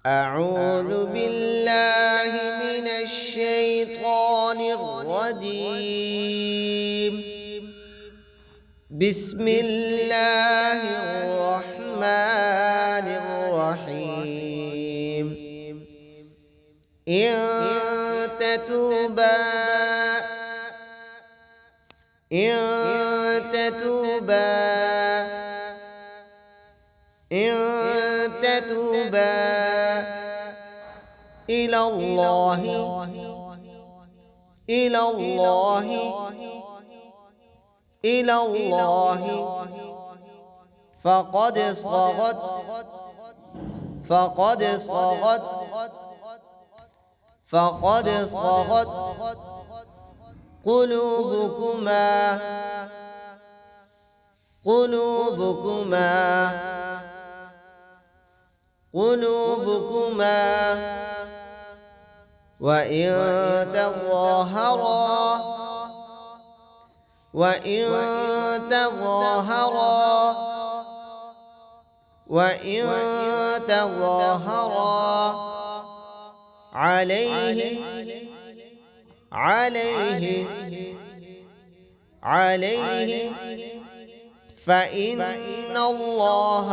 أعوذ بالله من الشيطان الرجيم. بسم الله الرحمن الرحيم. إن تتوبا إلى الله فقد صغت قلوبكما وإن تظاهرا عليه فإن الله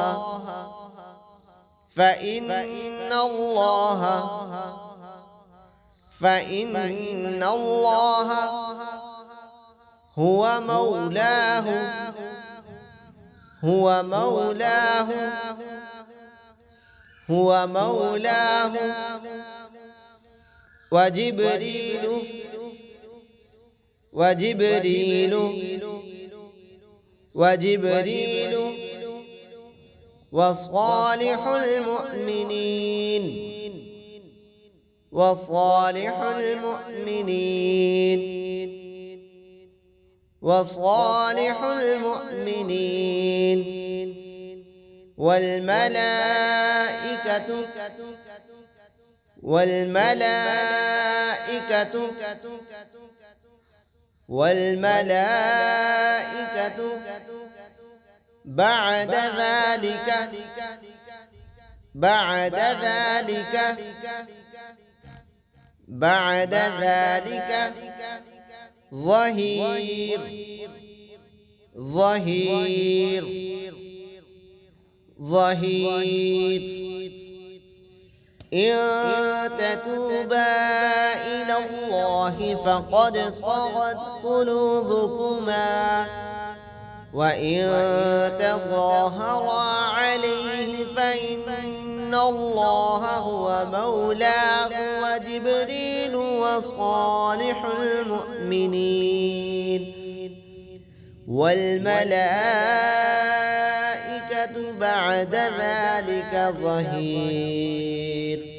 هو مولاه وجبريل وصالح المؤمنين والملائكة بعد ذلك ظهير. إن تتوبا إلى الله فقد صغت قلوبكما وإن تظاهرا عليه فإن الله هو مولاه وجبريل وصالح المؤمنين والملائكة بعد ذلك ظهير.